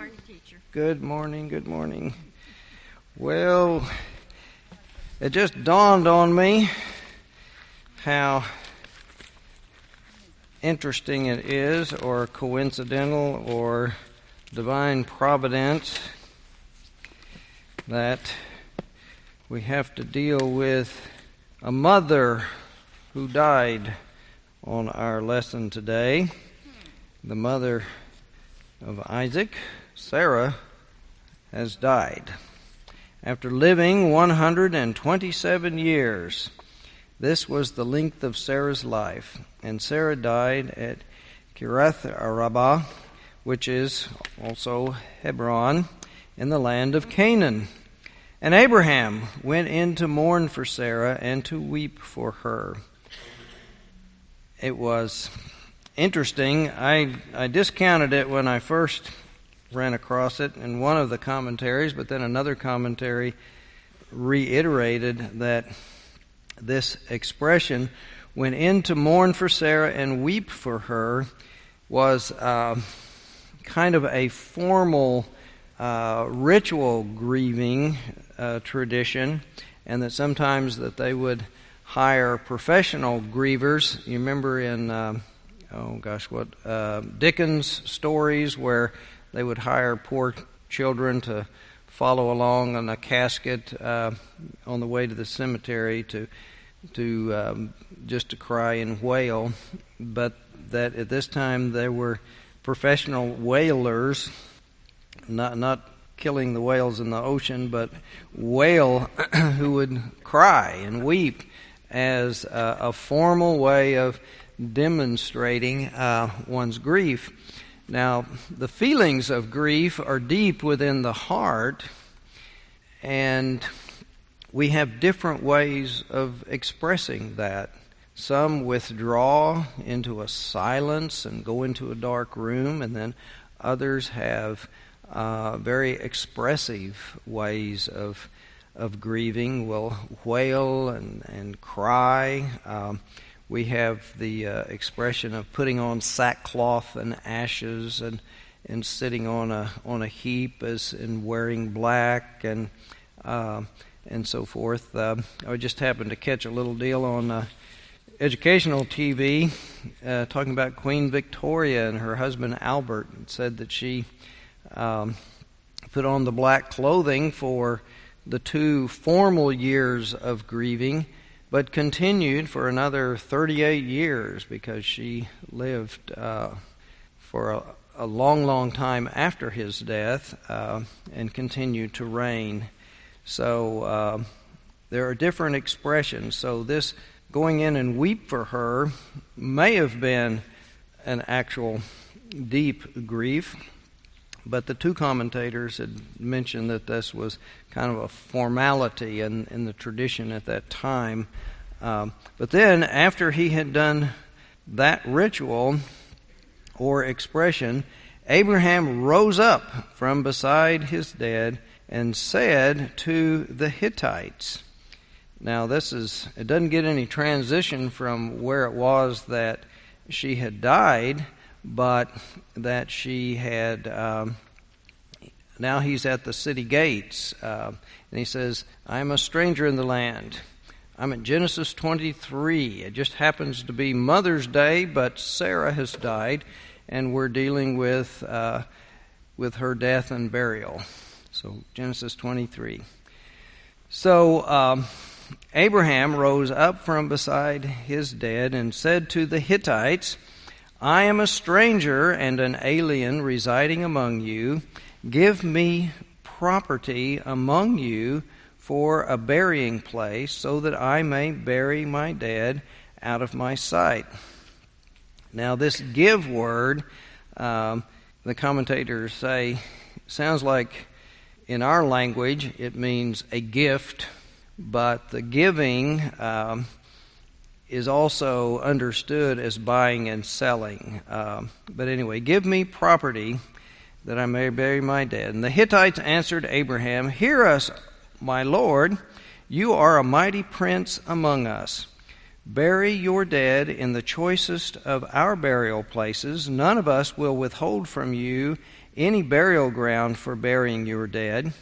morning, teacher. Good morning, good morning. Well, it just dawned on me how interesting it is, or coincidental, or divine providence, that we have to deal with a mother who died on our lesson today. The mother of Isaac, Sarah, has died. After living 127 years, this was the length of Sarah's life. And Sarah died at Kiriath Arabah, which is also Hebron, in the land of Canaan. And Abraham went in to mourn for Sarah and to weep for her. It was interesting. I discounted it when I first ran across it in one of the commentaries, but then another commentary reiterated that this expression, went in to mourn for Sarah and weep for her, was kind of a formal ritual grieving tradition, and that sometimes that they would hire professional grievers. You remember in Dickens stories where they would hire poor children to follow along on a casket on the way to the cemetery to just to cry and wail, but that at this time there were professional wailers, not killing the whales in the ocean, but wail who would cry and weep as a formal way of demonstrating one's grief. Now, the feelings of grief are deep within the heart, and we have different ways of expressing that. Some withdraw into a silence and go into a dark room, and then others have very expressive ways of grieving. Will wail and cry. We have the expression of putting on sackcloth and ashes and sitting on a heap and wearing black and so forth. I just happened to catch a little deal on educational TV talking about Queen Victoria and her husband Albert. It said that she put on the black clothing for the 2 formal years of grieving, but continued for another 38 years because she lived for a long, long time after his death and continued to reign. So there are different expressions. So this going in and weep for her may have been an actual deep grief, but the 2 commentators had mentioned that this was kind of a formality in the tradition at that time. But then, after he had done that ritual or expression, Abraham rose up from beside his dead and said to the Hittites. Now, it doesn't get any transition from where it was that she had died, but that she had, now he's at the city gates, and he says, I'm a stranger in the land. I'm at Genesis 23. It just happens to be Mother's Day, but Sarah has died, and we're dealing with her death and burial. So Genesis 23. So Abraham rose up from beside his dead and said to the Hittites, I am a stranger and an alien residing among you. Give me property among you for a burying place, so that I may bury my dead out of my sight. Now this give word, the commentators say, sounds like in our language it means a gift, but the giving is also understood as buying and selling. But anyway, give me property that I may bury my dead. And the Hittites answered Abraham, Hear us, my Lord, you are a mighty prince among us. Bury your dead in the choicest of our burial places. None of us will withhold from you any burial ground for burying your dead?"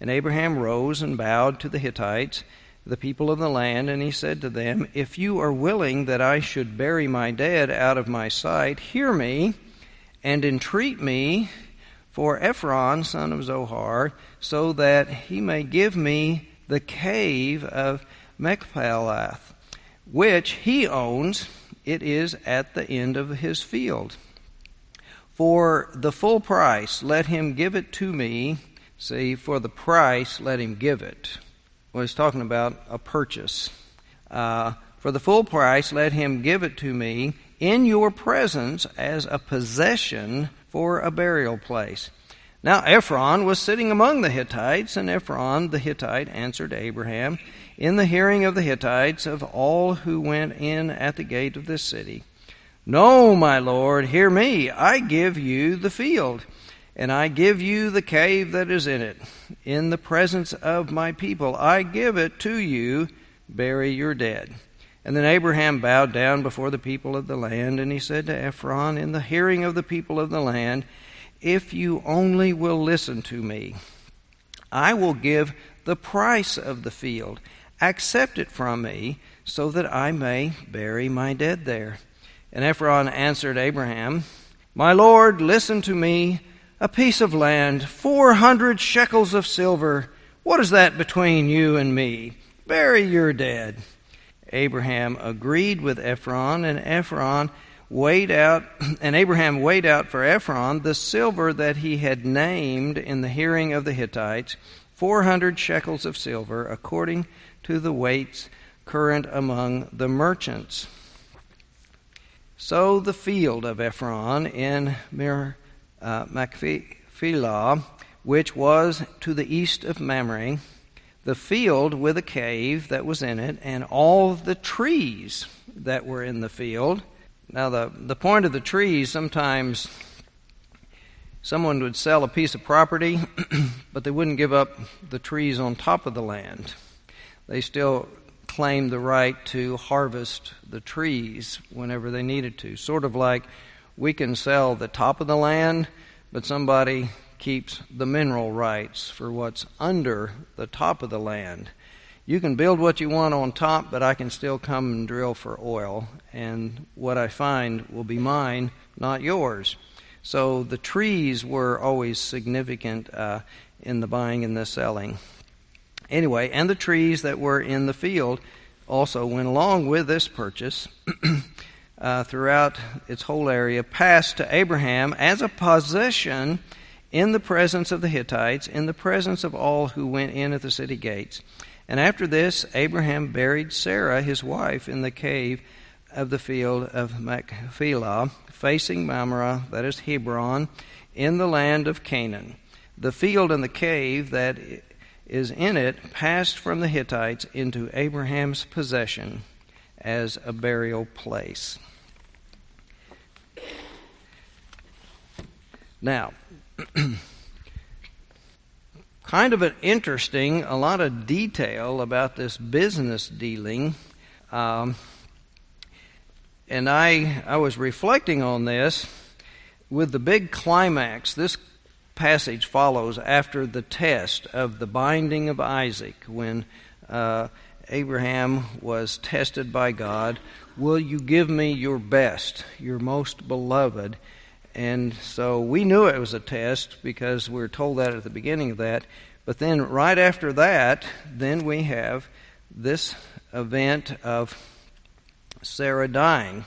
And Abraham rose and bowed to the Hittites, the people of the land, and he said to them, "If you are willing that I should bury my dead out of my sight, hear me and entreat me for Ephron, son of Zohar, so that he may give me the cave of Machpelah, which he owns. It is at the end of his field. For the full price, let him give it to me." See, for the price, let him give it. Well, he's talking about a purchase. "For the full price, let him give it to me in your presence as a possession for a burial place." Now Ephron was sitting among the Hittites, and Ephron the Hittite answered Abraham in the hearing of the Hittites of all who went in at the gate of this city, "No, my lord, hear me. I give you the field, and I give you the cave that is in it. In the presence of my people I give it to you. Bury your dead." And then Abraham bowed down before the people of the land, and he said to Ephron in the hearing of the people of the land, "If you only will listen to me, I will give the price of the field. Accept it from me, so that I may bury my dead there." And Ephron answered Abraham, "My lord, listen to me. A piece of land, 400 shekels of silver. What is that between you and me? Bury your dead." Abraham agreed with Ephron, and Abraham weighed out for Ephron the silver that he had named in the hearing of the Hittites, 400 shekels of silver, according to the weights current among the merchants. So the field of Ephron in Machpelah, which was to the east of Mamre, the field with a cave that was in it, and all the trees that were in the field. Now the point of the trees, sometimes someone would sell a piece of property, but they wouldn't give up the trees on top of the land. They still claimed the right to harvest the trees whenever they needed to. Sort of like we can sell the top of the land, but somebody keeps the mineral rights for what's under the top of the land. You can build what you want on top, but I can still come and drill for oil, and what I find will be mine, not yours. So the trees were always significant in the buying and the selling. Anyway, and the trees that were in the field also went along with this purchase throughout its whole area, passed to Abraham as a possession in the presence of the Hittites, in the presence of all who went in at the city gates. And after this, Abraham buried Sarah, his wife, in the cave of the field of Machpelah, facing Mamre, that is Hebron, in the land of Canaan. The field and the cave that is in it passed from the Hittites into Abraham's possession as a burial place. Now, kind of an interesting, a lot of detail about this business dealing. And I was reflecting on this with the big climax. This passage follows after the test of the binding of Isaac, when Abraham was tested by God. "Will you give me your best, your most beloved?" And so we knew it was a test because we were told that at the beginning of that. But then right after that, then we have this event of Sarah dying.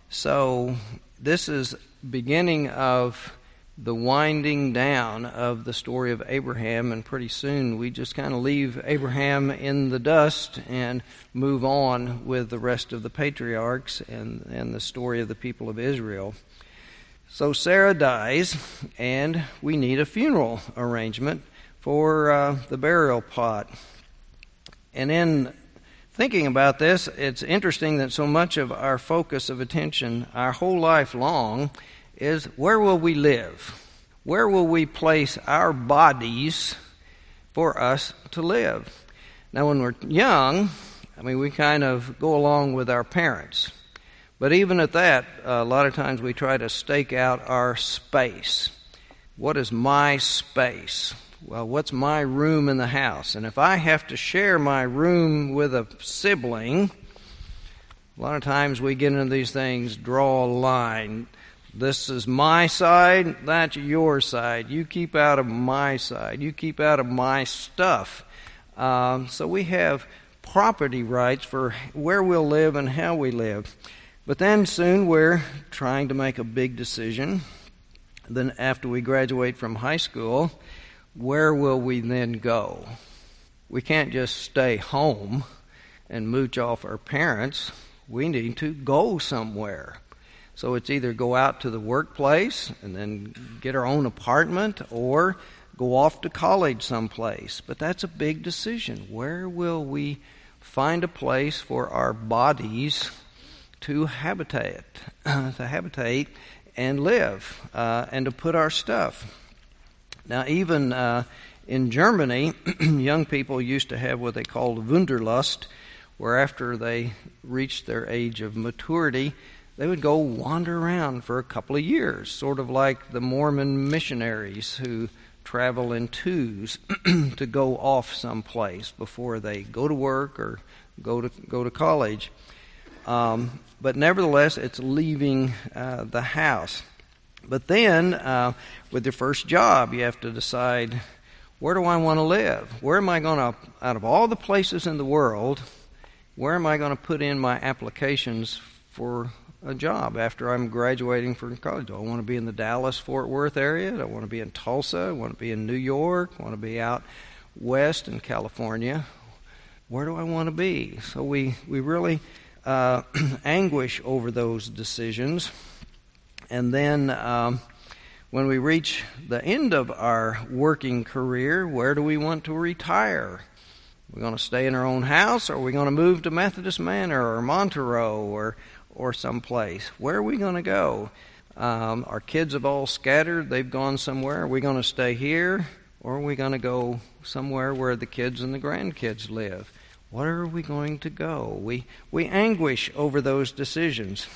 So this is beginning of the winding down of the story of Abraham, and pretty soon we just kind of leave Abraham in the dust and move on with the rest of the patriarchs and the story of the people of Israel. So Sarah dies, and we need a funeral arrangement for the burial plot. And in thinking about this, it's interesting that so much of our focus of attention, our whole life long, is where will we live? Where will we place our bodies for us to live? Now, when we're young, we kind of go along with our parents. But even at that, a lot of times we try to stake out our space. what is my space? Well, what's my room in the house? And if I have to share my room with a sibling, a lot of times we get into these things, draw a line. This is my side, that's your side. You keep out of my side. You keep out of my stuff. So we have property rights for where we'll live and how we live. But then soon we're trying to make a big decision. Then after we graduate from high school, where will we then go? We can't just stay home and mooch off our parents. We need to go somewhere. So it's either go out to the workplace and then get our own apartment, or go off to college someplace. But that's a big decision. Where will we find a place for our bodies to habitate and live, and to put our stuff? Now, even in Germany, young people used to have what they called Wunderlust, where after they reached their age of maturity, they would go wander around for a couple of years, sort of like the Mormon missionaries who travel in twos to go off someplace before they go to work or go to college. But nevertheless, it's leaving the house. But then, with your first job, you have to decide, where do I want to live? Where am I going to, out of all the places in the world, where am I going to put in my applications for a job after I'm graduating from college? Do I want to be in the Dallas-Fort Worth area? Do I want to be in Tulsa? I want to be in New York? I want to be out west in California? Where do I want to be? So we really anguish over those decisions. And then when we reach the end of our working career, where do we want to retire? We're going to stay in our own house, or are we going to move to Methodist Manor or Montereau or someplace? Where are we going to go? Our kids have all scattered. They've gone somewhere. Are we going to stay here, or are we going to go somewhere where the kids and the grandkids live? Where are we going to go? We anguish over those decisions.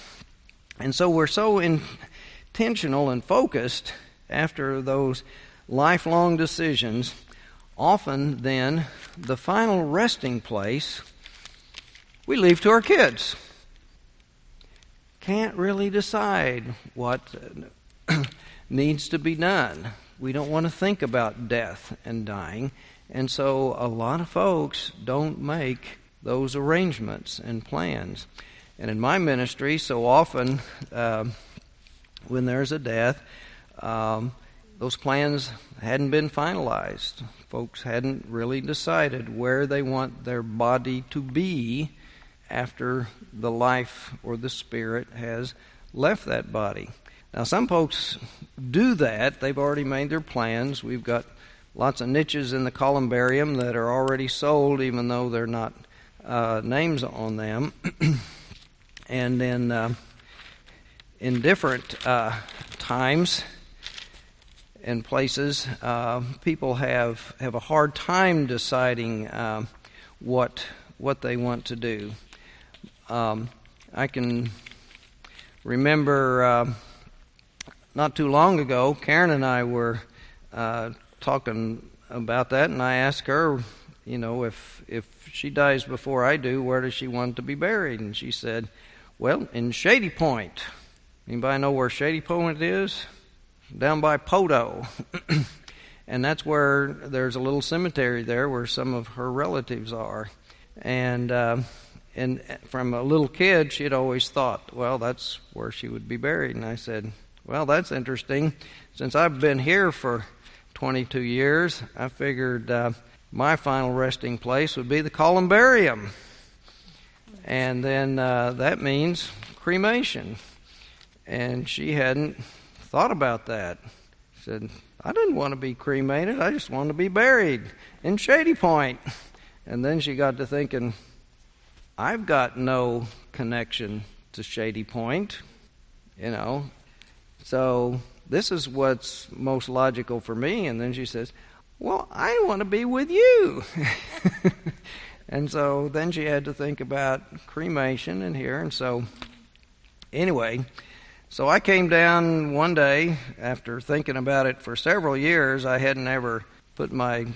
And so we're so intentional and focused after those lifelong decisions. Often then, the final resting place we leave to our kids. Can't really decide what needs to be done. We don't want to think about death and dying. And so a lot of folks don't make those arrangements and plans. And in my ministry, so often when there's a death, those plans hadn't been finalized. Folks hadn't really decided where they want their body to be after the life or the spirit has left that body. Now, some folks do that. They've already made their plans. We've got lots of niches in the columbarium that are already sold, even though they're not names on them. And then in different times and places, people have a hard time deciding what they want to do. I can remember not too long ago, Karen and I were talking about that, and I asked her, if she dies before I do, where does she want to be buried? And she said, well, in Shady Point. Anybody know where Shady Point is? Down by Poto. And that's where there's a little cemetery there where some of her relatives are. And from a little kid, she had always thought, well, that's where she would be buried. And I said, well, that's interesting. Since I've been here for 22 years, I figured my final resting place would be the columbarium. And then that means cremation. And she hadn't thought about that. She said, I didn't want to be cremated. I just wanted to be buried in Shady Point. And then she got to thinking, I've got no connection to Shady Point, So this is what's most logical for me. And then she says, well, I want to be with you. And so then she had to think about cremation and here. And so anyway, So I came down one day after thinking about it for several years. I hadn't ever put my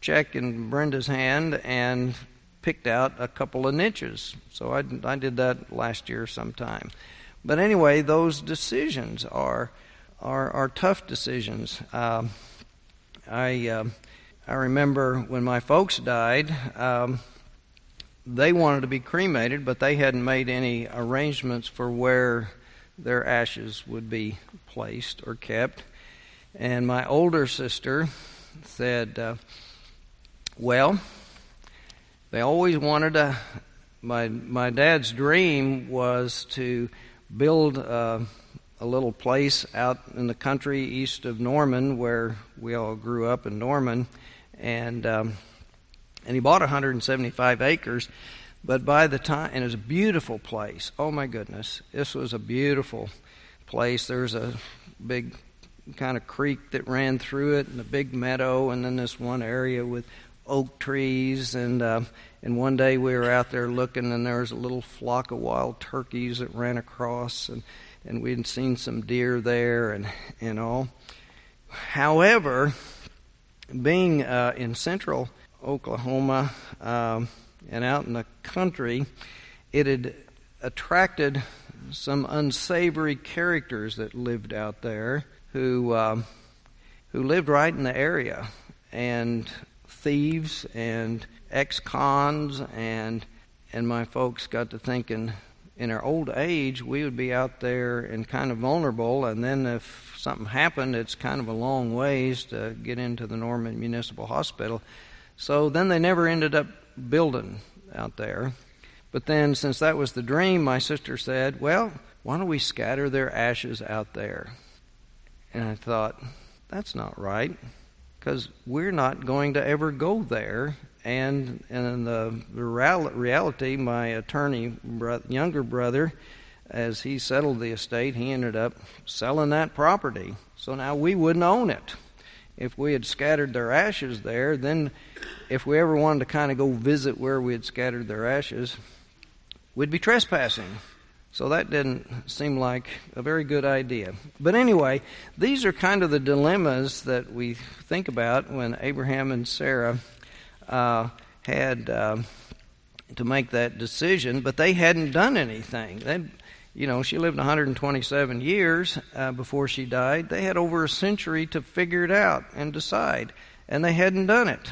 check in Brenda's hand and picked out a couple of niches. So I did that last year sometime. But anyway, those decisions are tough decisions. I remember when my folks died, they wanted to be cremated, but they hadn't made any arrangements for where their ashes would be placed or kept. And my older sister said, well, they always wanted my dad's dream was to build a little place out in the country east of Norman, where we all grew up in Norman, and he bought 175 acres. But by the time, and it was a beautiful place. Oh my goodness, this was a beautiful place. There's a big kind of creek that ran through it, and a big meadow, and then this one area with oak trees. And one day we were out there looking, and there was a little flock of wild turkeys that ran across, and we'd seen some deer there, and all. However, being in central Oklahoma, and out in the country, it had attracted some unsavory characters that lived out there who lived right in the area, and thieves and ex-cons, and my folks got to thinking, in our old age, we would be out there and kind of vulnerable, and then if something happened, it's kind of a long ways to get into the Norman Municipal Hospital. So then they never ended up building out there. But then, since that was the dream, my sister said, well, why don't we scatter their ashes out there? And I thought, that's not right, because we're not going to ever go there. And in the reality, my attorney younger brother, as he settled the estate, he ended up selling that property. So now we wouldn't own it. If we had scattered their ashes there, then if we ever wanted to kind of go visit where we had scattered their ashes, we'd be trespassing. So that didn't seem like a very good idea. But anyway, these are kind of the dilemmas that we think about when Abraham and Sarah had to make that decision, but they hadn't done anything. She lived 127 years before she died. They had over a century to figure it out and decide, and they hadn't done it.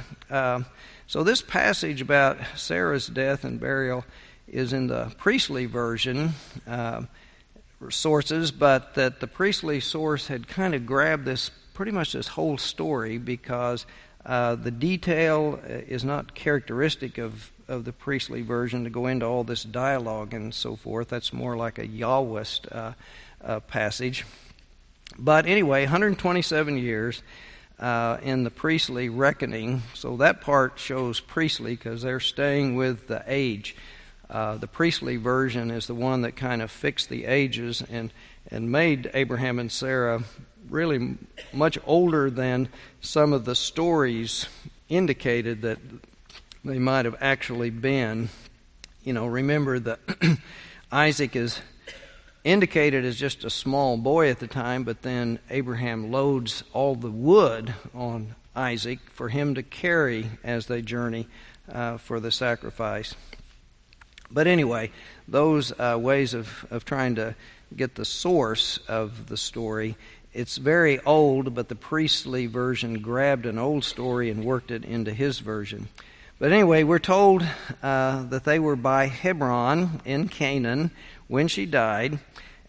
So this passage about Sarah's death and burial is in the priestly version sources, but that the priestly source had kind of grabbed pretty much this whole story, because the detail is not characteristic of the priestly version to go into all this dialogue and so forth. That's more like a Yahwist passage. But anyway, 127 years in the priestly reckoning. So that part shows priestly because they're staying with the age. The priestly version is the one that kind of fixed the ages and made Abraham and Sarah really much older than some of the stories indicated that they might have actually been. Remember that Isaac is indicated as just a small boy at the time, but then Abraham loads all the wood on Isaac for him to carry as they journey for the sacrifice. But anyway, those ways of trying to get the source of the story, it's very old, but the priestly version grabbed an old story and worked it into his version. But anyway, we're told that they were by Hebron in Canaan when she died,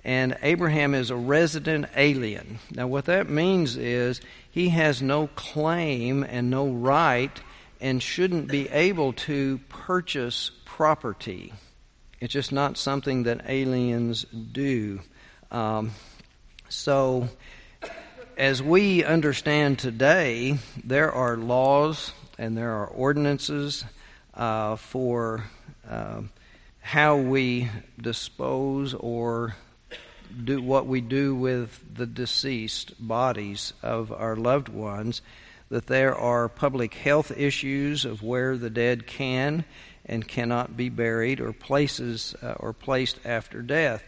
and Abraham is a resident alien. Now what that means is he has no claim and no right and shouldn't be able to purchase property. It's just not something that aliens do. So as we understand today, there are laws and there are ordinances for how we dispose or do what we do with the deceased bodies of our loved ones, that there are public health issues of where the dead can and cannot be buried or places or placed after death.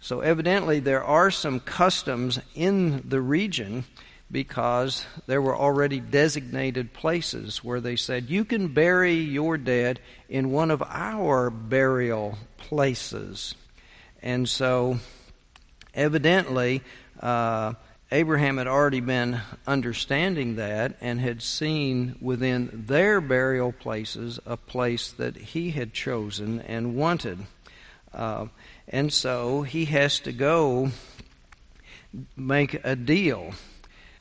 So evidently there are some customs in the region, because there were already designated places where they said, you can bury your dead in one of our burial places. And so evidently Abraham had already been understanding that and had seen within their burial places a place that he had chosen and wanted. And so he has to go make a deal.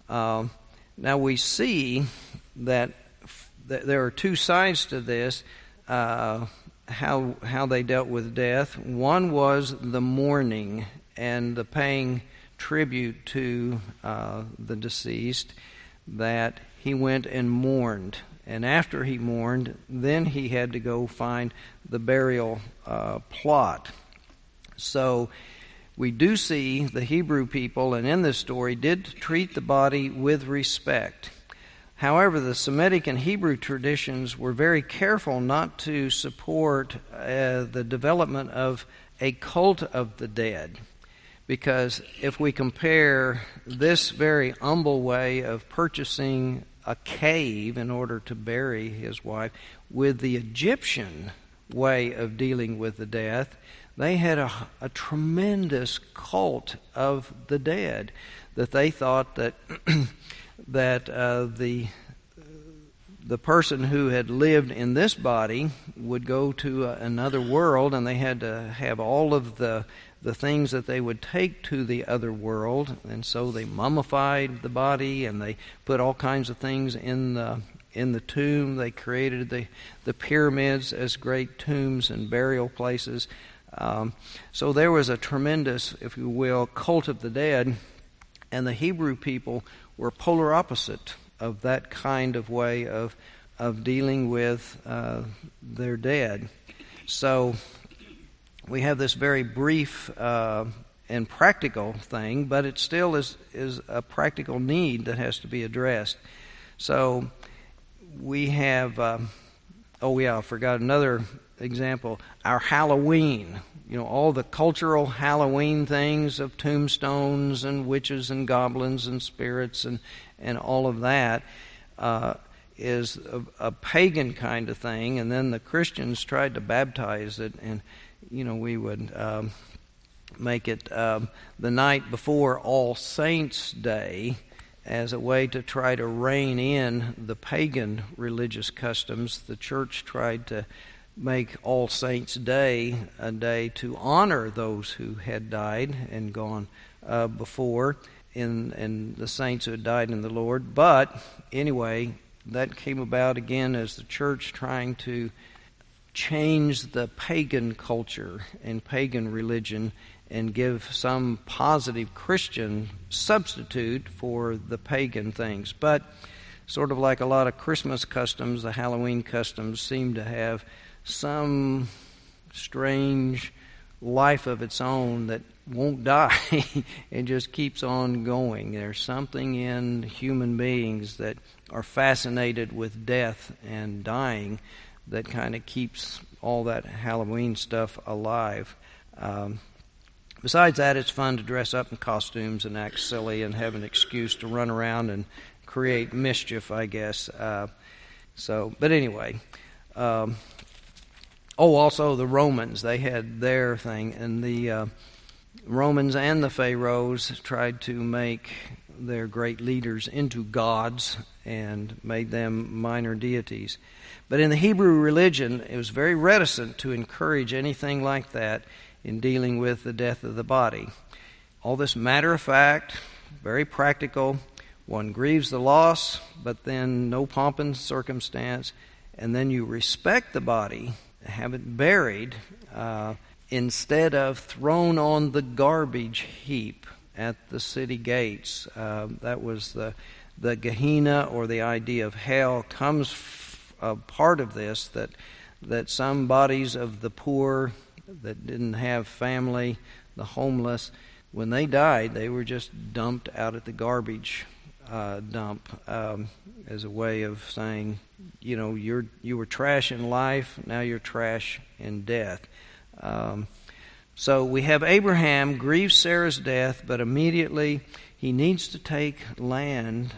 Now we see that there are two sides to this, how they dealt with death. One was the mourning and the paying tribute to the deceased, that he went and mourned. And after he mourned, then he had to go find the burial plot. So we do see the Hebrew people, and in this story, did treat the body with respect. However, the Semitic and Hebrew traditions were very careful not to support the development of a cult of the dead. Because if we compare this very humble way of purchasing a cave in order to bury his wife with the Egyptian way of dealing with the death, they had a tremendous cult of the dead, that they thought that that the person who had lived in this body would go to another world, and they had to have all of the things that they would take to the other world. And so they mummified the body, and they put all kinds of things in the tomb. They created the pyramids as great tombs and burial places. So there was a tremendous, if you will, cult of the dead, and the Hebrew people were polar opposite of that kind of way of dealing with their dead. So we have this very brief and practical thing, but it still is a practical need that has to be addressed. So we have, I forgot another example, our Halloween. All the cultural Halloween things of tombstones and witches and goblins and spirits and all of that is a pagan kind of thing. And then the Christians tried to baptize it, and we would make it the night before All Saints' Day as a way to try to rein in the pagan religious customs. The church tried to make All Saints' Day a day to honor those who had died and gone before, and the saints who had died in the Lord. But anyway, that came about again as the church trying to change the pagan culture and pagan religion and give some positive Christian substitute for the pagan things. But sort of like a lot of Christmas customs, the Halloween customs seem to have some strange life of its own that won't die. It just keeps on going. There's something in human beings that are fascinated with death and dying that kind of keeps all that Halloween stuff alive. Besides that, it's fun to dress up in costumes and act silly and have an excuse to run around and create mischief, I guess. But anyway. Also the Romans, they had their thing, and the Romans and the Pharaohs tried to make their great leaders into gods and made them minor deities. But in the Hebrew religion, it was very reticent to encourage anything like that in dealing with the death of the body. All this matter of fact, very practical. One grieves the loss, but then no pomp and circumstance, and then you respect the body, have it buried, instead of thrown on the garbage heap at the city gates. That was the Gehenna, or the idea of hell, comes part of this, that some bodies of the poor that didn't have family, the homeless, when they died, they were just dumped out at the garbage dump as a way of saying, you were trash in life, now you're trash in death. So we have Abraham grieves Sarah's death, but immediately he needs to take land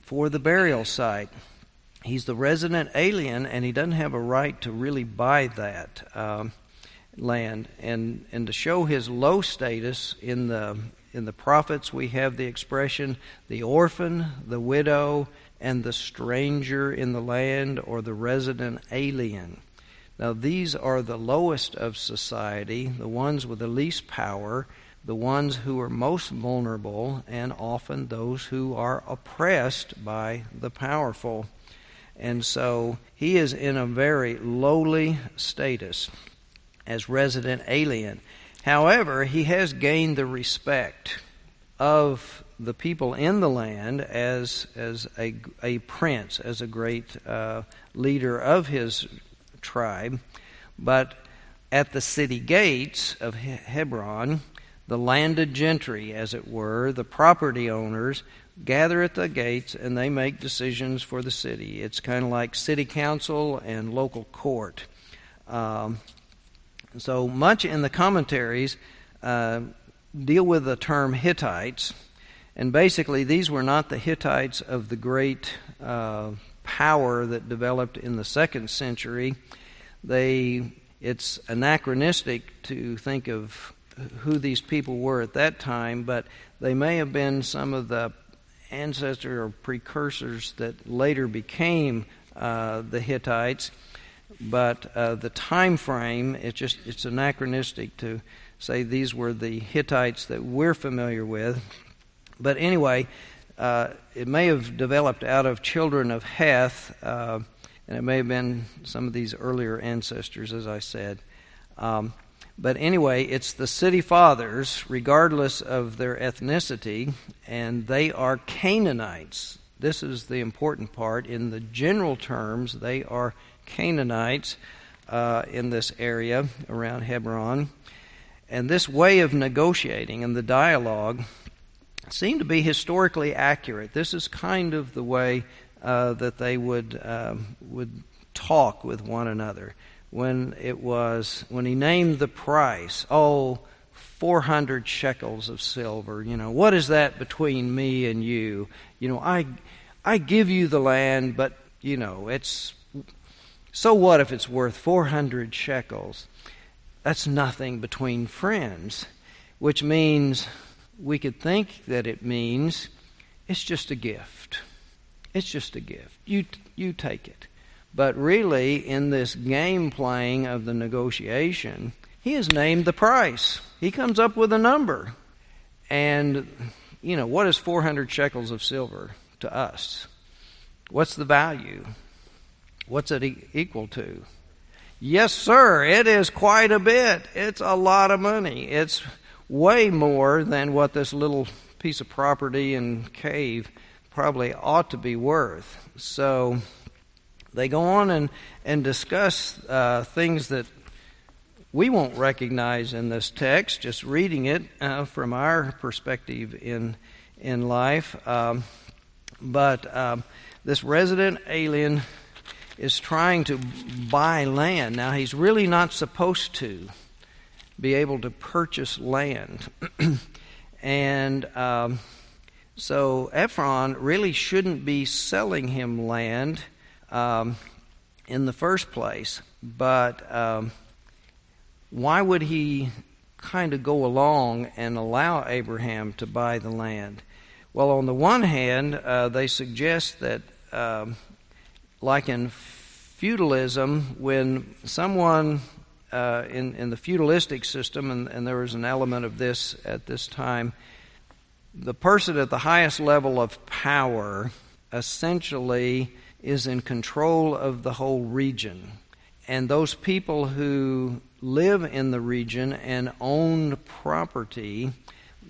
for the burial site. He's the resident alien, and he doesn't have a right to really buy that land. And to show his low status in the prophets, we have the expression the orphan, the widow, and the stranger in the land, or the resident alien. Now, these are the lowest of society, the ones with the least power, the ones who are most vulnerable, and often those who are oppressed by the powerful. And so he is in a very lowly status as resident alien. However, he has gained the respect of the people in the land as a prince, as a great leader of his tribe. But at the city gates of Hebron, the landed gentry, as it were, the property owners, gather at the gates and they make decisions for the city. It's kind of like city council and local court. So much in the commentaries deal with the term Hittites, and basically these were not the Hittites of the great power that developed in the 2nd century. It's anachronistic to think of who these people were at that time, but they may have been some of the ancestors or precursors that later became the Hittites. But the time frame, it's anachronistic to say these were the Hittites that we're familiar with. But anyway, it may have developed out of children of Heth, and it may have been some of these earlier ancestors, as I said. But anyway, it's the city fathers, regardless of their ethnicity, and they are Canaanites. This is the important part. In the general terms, they are Canaanites in this area around Hebron. And this way of negotiating and the dialogue seemed to be historically accurate. This is kind of the way that they would talk with one another. When he named the price, 400 shekels of silver. What is that between me and you? I give you the land, but it's so what if it's worth 400 shekels? That's nothing between friends, which means we could think that it means it's just a gift. It's just a gift. You take it. But really, in this game playing of the negotiation, he has named the price. He comes up with a number. And, what is 400 shekels of silver to us? What's the value? What's it equal to? Yes, sir, it is quite a bit. It's a lot of money. It's way more than what this little piece of property and cave probably ought to be worth. So they go on and discuss things that we won't recognize in this text, just reading it from our perspective in life. But this resident alien is trying to buy land. Now, he's really not supposed to be able to purchase land. And so Ephron really shouldn't be selling him land in the first place. But why would he kind of go along and allow Abraham to buy the land? Well, on the one hand, they suggest that like in feudalism, when someone in the feudalistic system, and there was an element of this at this time, the person at the highest level of power essentially is in control of the whole region. And those people who live in the region and own property,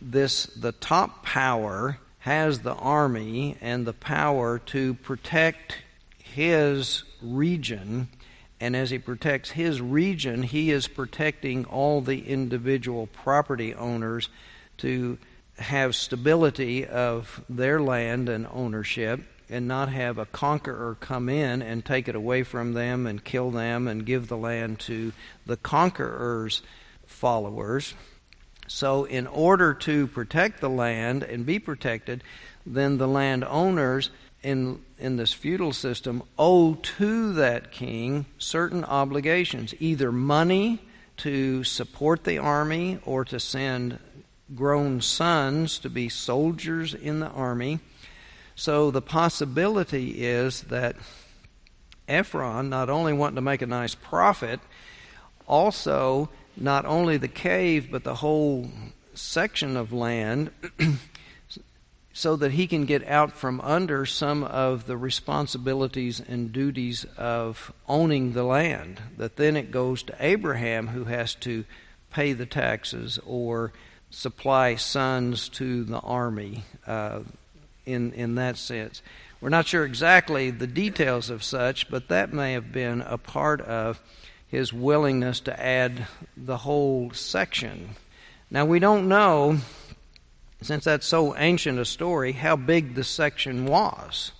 the top power has the army and the power to protect his region, and as he protects his region, he is protecting all the individual property owners to have stability of their land and ownership, and not have a conqueror come in and take it away from them and kill them and give the land to the conqueror's followers. So in order to protect the land and be protected, then the landowners in this feudal system owe to that king certain obligations, either money to support the army or to send grown sons to be soldiers in the army. So the possibility is that Ephron, not only wanting to make a nice profit, also not only the cave but the whole section of land so that he can get out from under some of the responsibilities and duties of owning the land, that then it goes to Abraham, who has to pay the taxes or supply sons to the army in that sense. We're not sure exactly the details of such, but that may have been a part of his willingness to add the whole section. Now, we don't know, since that's so ancient a story, how big the section was.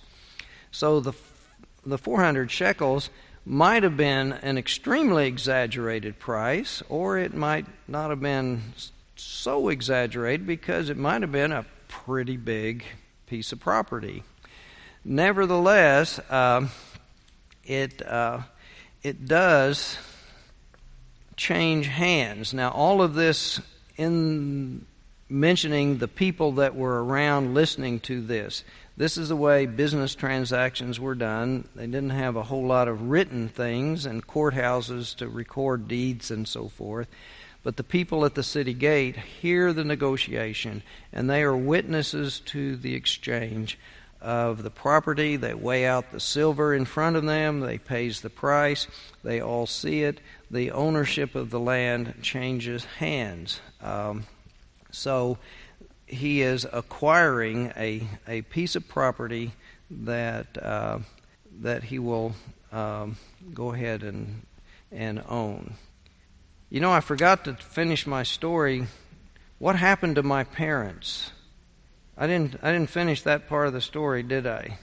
So the 400 shekels might have been an extremely exaggerated price, or it might not have been so exaggerated because it might have been a pretty big piece of property. Nevertheless, it does change hands. Now, all of this in mentioning the people that were around listening to this. This is the way business transactions were done. They didn't have a whole lot of written things and courthouses to record deeds and so forth. But the people at the city gate hear the negotiation, and they are witnesses to the exchange of the property. They weigh out the silver in front of them. They pays the price. They all see it. The ownership of the land changes hands. So he is acquiring a piece of property that he will go ahead and own. You know, I forgot to finish my story. What happened to my parents? I didn't finish that part of the story, did I?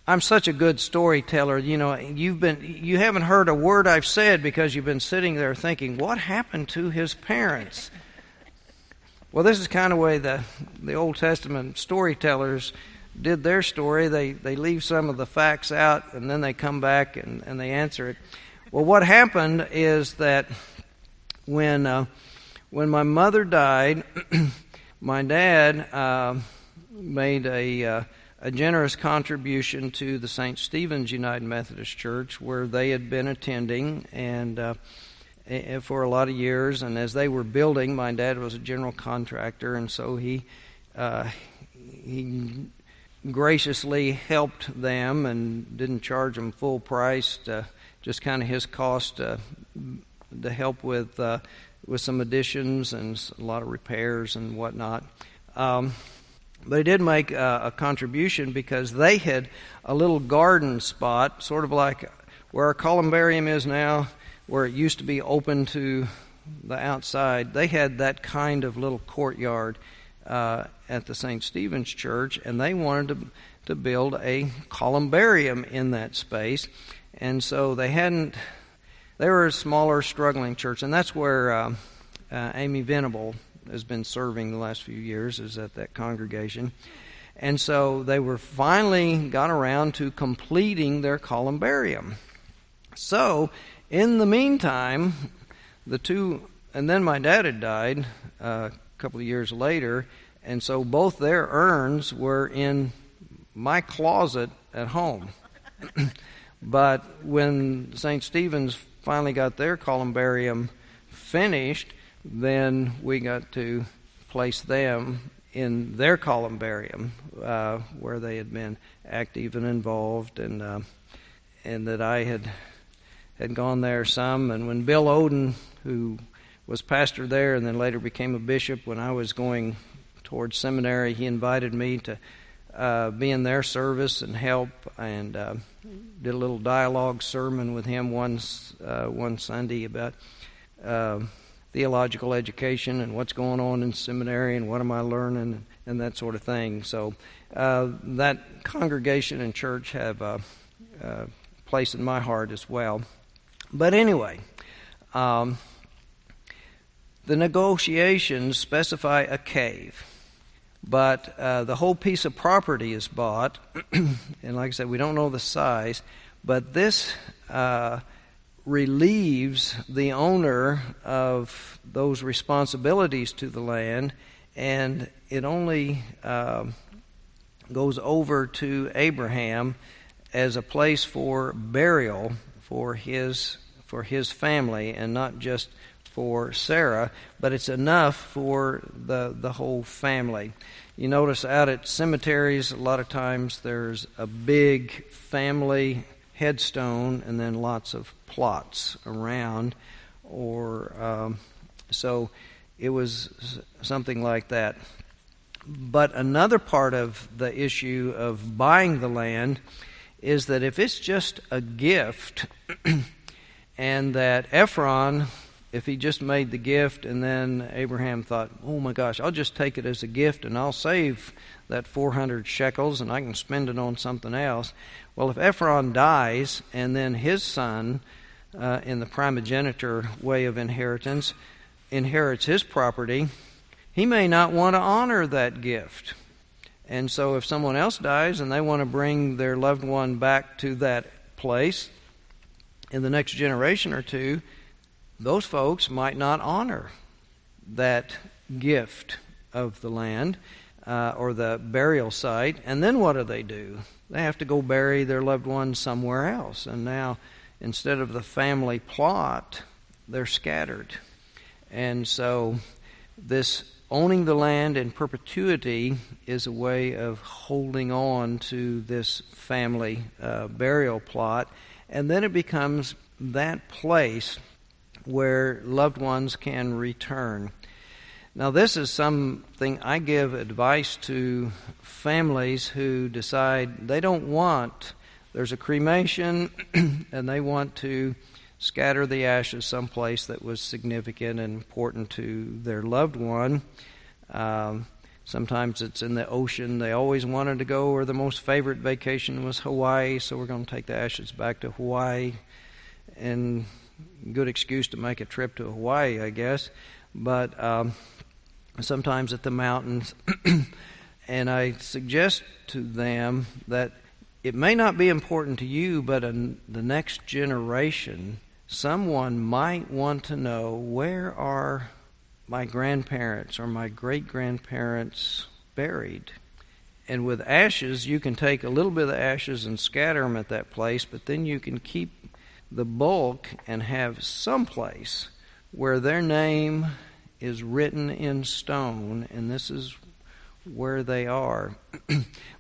I'm such a good storyteller. You know, you haven't heard a word I've said because you've been sitting there thinking, what happened to his parents? Well, this is kind of the way the Old Testament storytellers did their story. They leave some of the facts out, and then they come back and they answer it. Well, what happened is that when my mother died, my dad made a generous contribution to the St. Stephen's United Methodist Church, where they had been attending and for a lot of years. And as they were building, my dad was a general contractor, and so he graciously helped them and didn't charge them full price, just kind of his cost to help with some additions and a lot of repairs and whatnot. But he did make a contribution because they had a little garden spot, sort of like where our columbarium is now, where it used to be open to the outside. They had that kind of little courtyard at the St. Stephen's Church, and they wanted to build a columbarium in that space. And so they were a smaller, struggling church, and that's where Amy Venable has been serving the last few years, is at that congregation. And so they were finally got around to completing their columbarium. So in the meantime, and then my dad had died a couple of years later, and so both their urns were in my closet at home. But when St. Stephen's finally got their columbarium finished, then we got to place them in their columbarium where they had been active and involved, and that I had gone there some. And when Bill Oden, who was pastor there and then later became a bishop, when I was going towards seminary, he invited me to be in their service and help, and did a little dialogue sermon with him one Sunday about theological education and what's going on in seminary and what am I learning and that sort of thing. So that congregation and church have a place in my heart as well. But anyway, The negotiations specify a cave, but the whole piece of property is bought, and like I said, we don't know the size, but this relieves the owner of those responsibilities to the land, and it only goes over to Abraham as a place for burial for his family, and not just for Sarah, but it's enough for the whole family. You notice out at cemeteries, a lot of times there's a big family headstone and then lots of plots around, or so it was something like that. But another part of the issue of buying the land is that if it's just a gift, and that Ephron, if he just made the gift and then Abraham thought, oh my gosh, I'll just take it as a gift and I'll save that 400 shekels and I can spend it on something else. Well, if Ephron dies and then his son, in the primogeniture way of inheritance, inherits his property, he may not want to honor that gift. And so if someone else dies and they want to bring their loved one back to that place in the next generation or two, those folks might not honor that gift of the land or the burial site. And then what do? They have to go bury their loved ones somewhere else. And now, instead of the family plot, they're scattered. And so this owning the land in perpetuity is a way of holding on to this family burial plot. And then it becomes that place where loved ones can return. Now, this is something I give advice to families who decide they don't want, there's a cremation, and they want to scatter the ashes someplace that was significant and important to their loved one. Sometimes it's in the ocean. They always wanted to go, or their most favorite vacation was Hawaii, so we're going to take the ashes back to Hawaii. And good excuse to make a trip to Hawaii, I guess. But sometimes at the mountains. And I suggest to them that it may not be important to you, but in the next generation, someone might want to know, where are my grandparents or my great-grandparents buried? And with ashes, you can take a little bit of the ashes and scatter them at that place, but then you can keep the bulk and have some place where their name is written in stone, and this is where they are.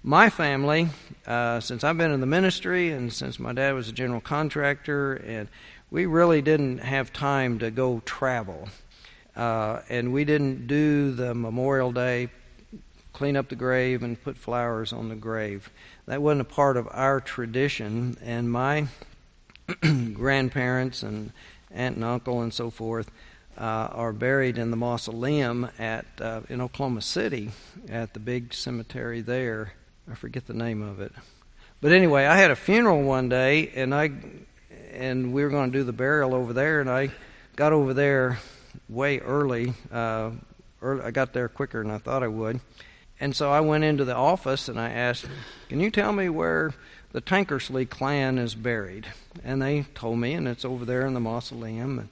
My family, since I've been in the ministry and since my dad was a general contractor, and we really didn't have time to go travel. And we didn't do the Memorial Day, clean up the grave and put flowers on the grave. That wasn't a part of our tradition. And my grandparents and aunt and uncle and so forth are buried in the mausoleum in Oklahoma City at the big cemetery there. I forget the name of it. But anyway, I had a funeral one day, and we were going to do the burial over there, and I got over there way early. I got there quicker than I thought I would. And so I went into the office and I asked, can you tell me where the Tankersley clan is buried? And they told me, and it's over there in the mausoleum.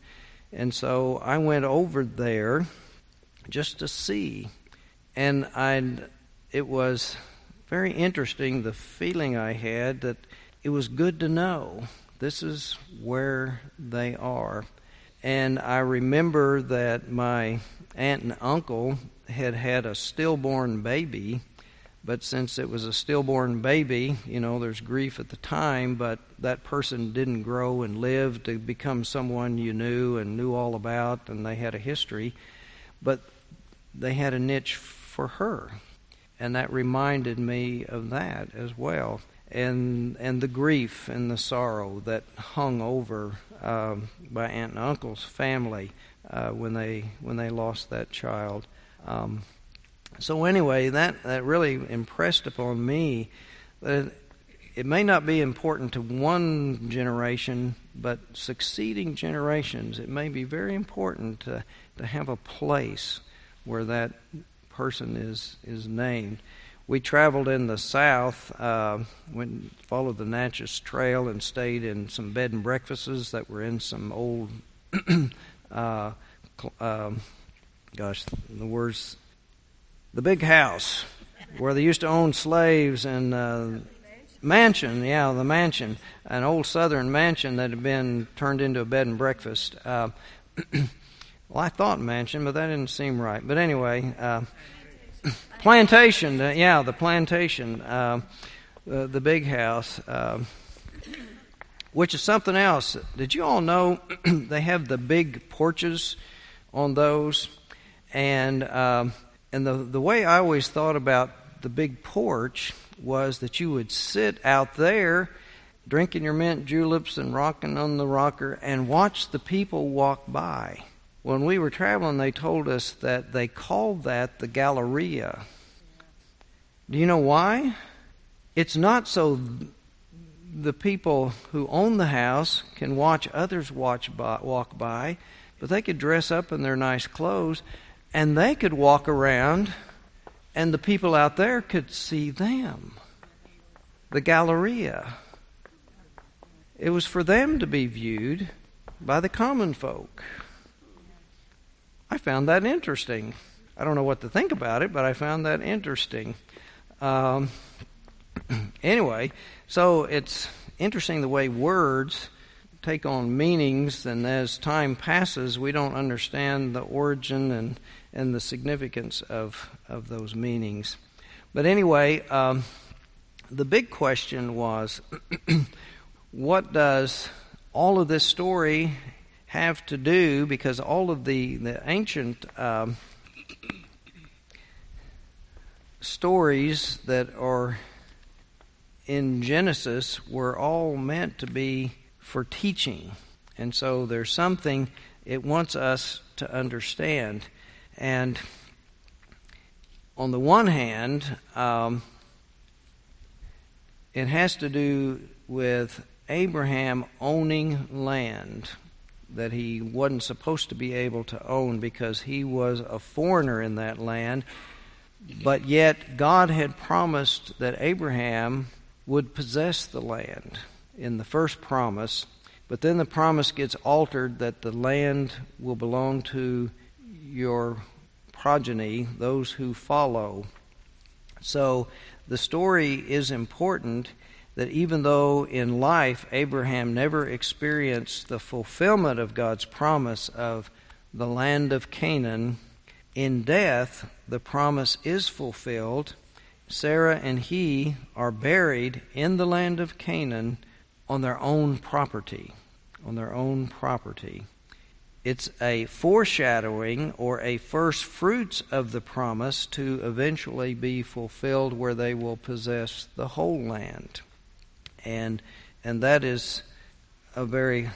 And so I went over there just to see. And it was very interesting, the feeling I had that it was good to know this is where they are. And I remember that my aunt and uncle had a stillborn baby, but since it was a stillborn baby, there's grief at the time, but that person didn't grow and live to become someone you knew and knew all about, and they had a history, but they had a niche for her. And that reminded me of that as well. And the grief and the sorrow that hung over my aunt and uncle's family when they lost that child. So anyway, that really impressed upon me that it may not be important to one generation, but succeeding generations, it may be very important to have a place where that person is named. We traveled in the South, followed the Natchez Trail and stayed in some bed and breakfasts that were in some old, the big house where they used to own slaves, and the mansion, an old Southern mansion that had been turned into a bed and breakfast. Well, I thought mansion, but that didn't seem right. But anyway, plantation, the plantation, the big house, which is something else. Did you all know they have the big porches on those? And the way I always thought about the big porch was that you would sit out there drinking your mint juleps and rocking on the rocker and watch the people walk by. When we were traveling, they told us that they called that the Galleria. Do you know why? It's not so the people who own the house can watch others walk by, but they could dress up in their nice clothes and they could walk around and the people out there could see them. The Galleria. It was for them to be viewed by the common folk. I found that interesting. I don't know what to think about it, but I found that interesting. Anyway, so it's interesting the way words take on meanings, and as time passes, we don't understand the origin and the significance of those meanings. But anyway, the big question was, what does all of this story have to do, because all of the ancient stories that are in Genesis were all meant to be for teaching. And so there's something it wants us to understand. And on the one hand, it has to do with Abraham owning land that he wasn't supposed to be able to own because he was a foreigner in that land. But yet God had promised that Abraham would possess the land in the first promise. But then the promise gets altered that the land will belong to your progeny, those who follow. So the story is important, that even though in life Abraham never experienced the fulfillment of God's promise of the land of Canaan, in death the promise is fulfilled. Sarah and he are buried in the land of Canaan on their own property. It's a foreshadowing or a first fruits of the promise to eventually be fulfilled, where they will possess the whole land. And that is a very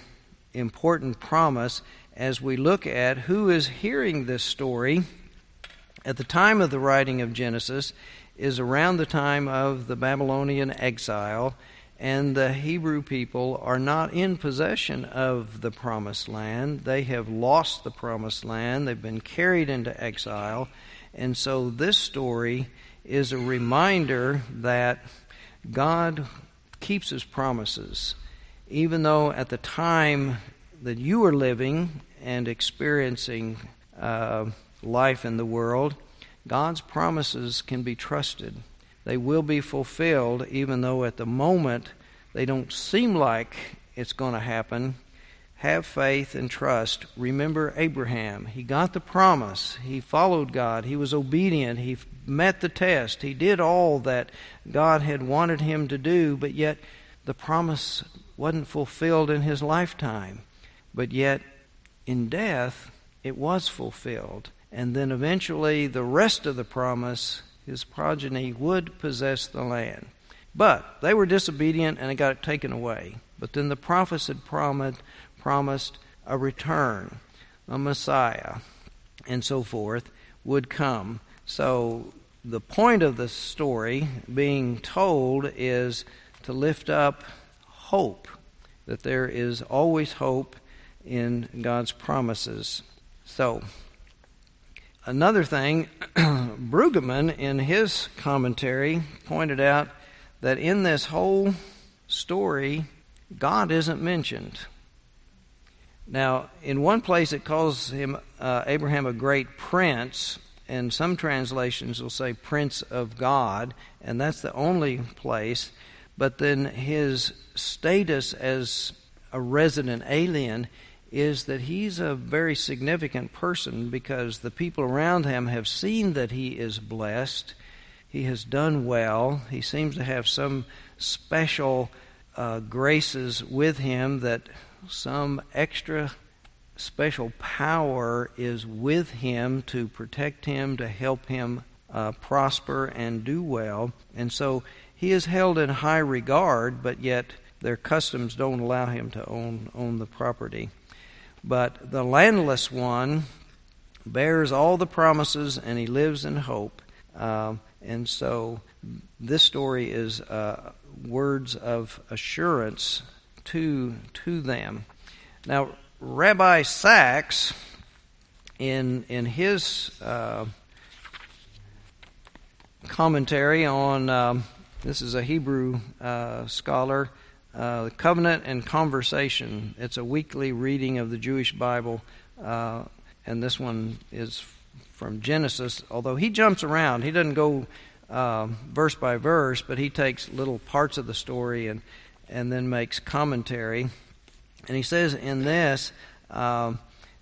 important promise as we look at who is hearing this story. At the time of the writing of Genesis is around the time of the Babylonian exile, and the Hebrew people are not in possession of the promised land. They have lost the promised land. They've been carried into exile. And so this story is a reminder that God keeps His promises. Even though at the time that you are living and experiencing life in the world, God's promises can be trusted. They will be fulfilled, even though at the moment they don't seem like it's going to happen. Have faith and trust. Remember Abraham. He got the promise. He followed God. He was obedient. He met the test. He did all that God had wanted him to do, but yet the promise wasn't fulfilled in his lifetime. But yet in death it was fulfilled. And then eventually the rest of the promise, his progeny would possess the land. But they were disobedient and it got taken away. But then the prophets had promised a return, a Messiah, and so forth would come. So the point of the story being told is to lift up hope, that there is always hope in God's promises. So, another thing, Brueggemann in his commentary pointed out that in this whole story, God isn't mentioned. Now, in one place it calls him Abraham a great prince, and some translations will say Prince of God, and that's the only place. But then his status as a resident alien is that he's a very significant person, because the people around him have seen that he is blessed. He has done well. He seems to have some special graces with him, that some extra special power is with him to protect him, to help him prosper and do well. And so he is held in high regard, but yet their customs don't allow him to own the property. But the landless one bears all the promises, and he lives in hope. And so this story is words of assurance to them. Now, Rabbi Sachs, in his commentary on, this is a Hebrew scholar, Covenant and Conversation. It's a weekly reading of the Jewish Bible, and this one is from Genesis, although he jumps around. He doesn't go verse by verse, but he takes little parts of the story and then makes commentary. And he says in this,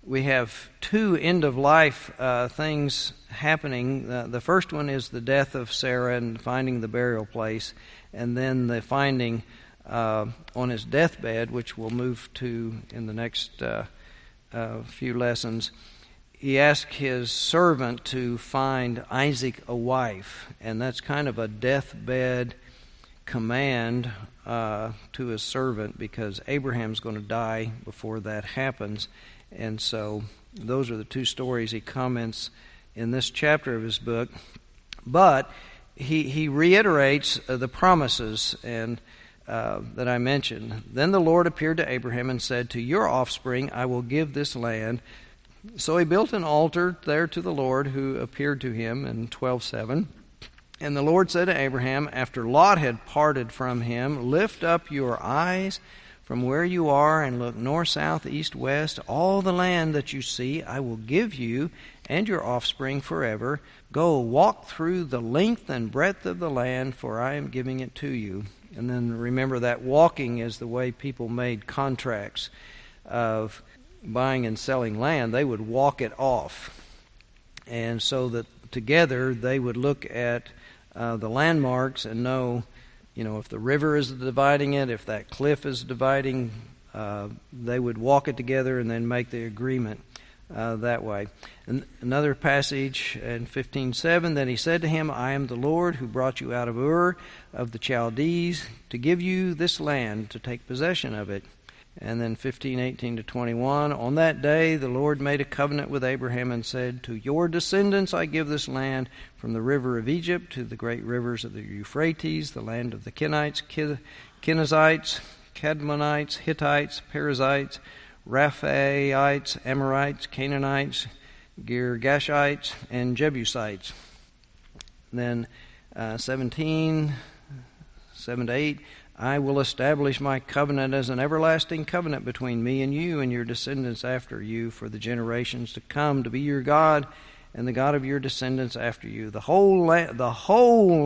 we have two end-of-life things happening. The first one is the death of Sarah and finding the burial place, and then the finding on his deathbed, which we'll move to in the next few lessons. He asked his servant to find Isaac a wife, and that's kind of a deathbed command to his servant, because Abraham's going to die before that happens. And so those are the two stories he comments in this chapter of his book. But he reiterates the promises and that I mentioned. Then the Lord appeared to Abraham and said, "To your offspring I will give this land." So he built an altar there to the Lord who appeared to him in 12:7. And the Lord said to Abraham, after Lot had parted from him, "Lift up your eyes from where you are and look north, south, east, west. All the land that you see I will give you and your offspring forever. Go, walk through the length and breadth of the land, for I am giving it to you." And then remember that walking is the way people made contracts of buying and selling land. They would walk it off. And so that together they would look at the landmarks and know, if the river is dividing it, if that cliff is dividing, they would walk it together and then make the agreement that way. And another passage in 15:7, then he said to him, "I am the Lord who brought you out of Ur of the Chaldees to give you this land, to take possession of it." And then 15:18-21, on that day the Lord made a covenant with Abraham and said, "To your descendants I give this land, from the river of Egypt to the great rivers of the Euphrates, the land of the Kenites, Kenizzites, Cadmonites, Hittites, Perizzites, Rephaites, Amorites, Canaanites, Girgashites, and Jebusites." Then 17:7-8, "I will establish my covenant as an everlasting covenant between me and you and your descendants after you for the generations to come, to be your God and the God of your descendants after you. The whole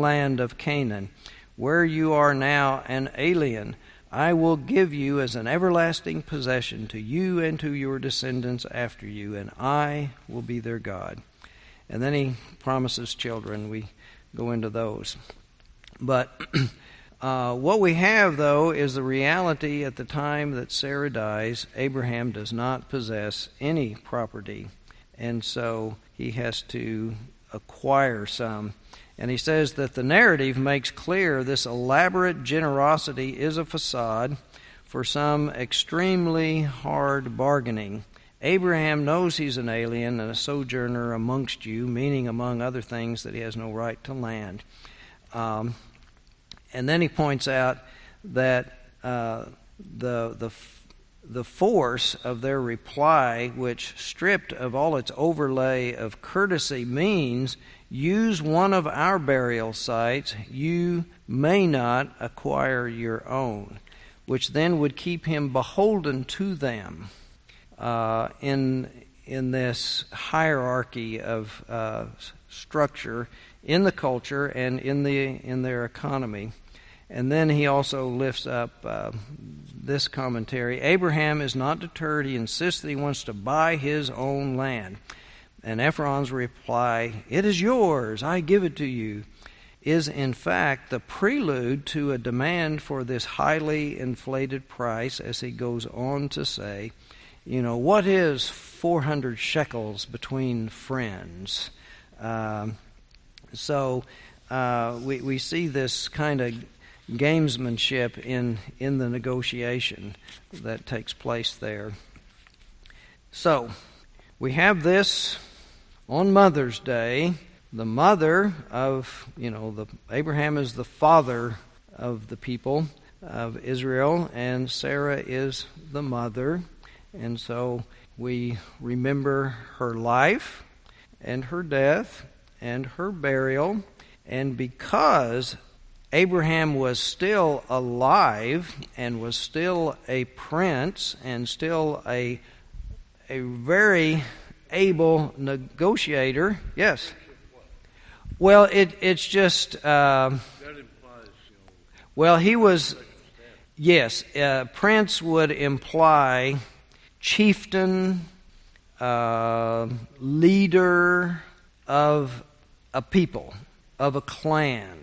land of Canaan, where you are now an alien, I will give you as an everlasting possession to you and to your descendants after you, and I will be their God." And then he promises children. We go into those. But what we have, though, is the reality at the time that Sarah dies, Abraham does not possess any property. And so he has to acquire some. And he says that the narrative makes clear this elaborate generosity is a facade for some extremely hard bargaining. Abraham knows he's an alien and a sojourner amongst you, meaning, among other things, that he has no right to land. And then he points out that the force of their reply, which stripped of all its overlay of courtesy, means, use one of our burial sites, you may not acquire your own, which then would keep him beholden to them in this hierarchy of structure in the culture and in their economy. And then he also lifts up this commentary. Abraham is not deterred. He insists that he wants to buy his own land. And Ephron's reply, "It is yours, I give it to you," is in fact the prelude to a demand for this highly inflated price, as he goes on to say, what is 400 shekels between friends? So we see this kind of gamesmanship in the negotiation that takes place there. So we have this on Mother's Day. The mother of, Abraham is the father of the people of Israel, and Sarah is the mother. And so we remember her life and her death and her burial. And because Abraham was still alive and was still a prince and still a very able negotiator. Yes. Well, it's just. That implies. Well, he was. Yes, prince would imply chieftain, leader of a people, of a clan.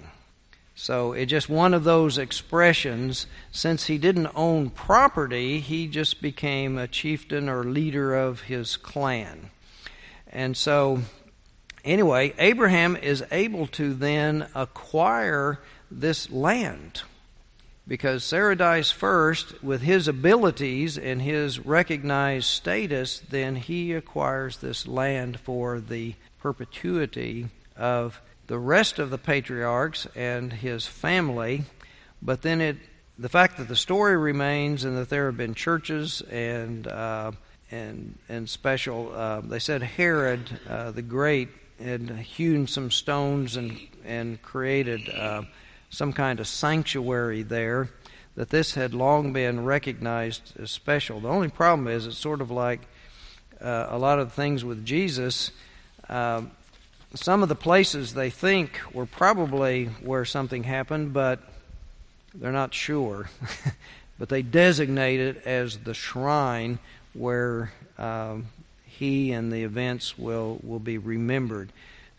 So it's just one of those expressions. Since he didn't own property, he just became a chieftain or leader of his clan. And so, anyway, Abraham is able to then acquire this land. Because Sarah dies first, with his abilities and his recognized status, then he acquires this land for the perpetuity of the rest of the patriarchs and his family. But then the fact that the story remains and that there have been churches and special, they said Herod the Great had hewn some stones and created some kind of sanctuary there, that this had long been recognized as special. The only problem is it's sort of like a lot of things with Jesus. Some of the places they think were probably where something happened, but they're not sure. But they designate it as the shrine where he and the events will be remembered.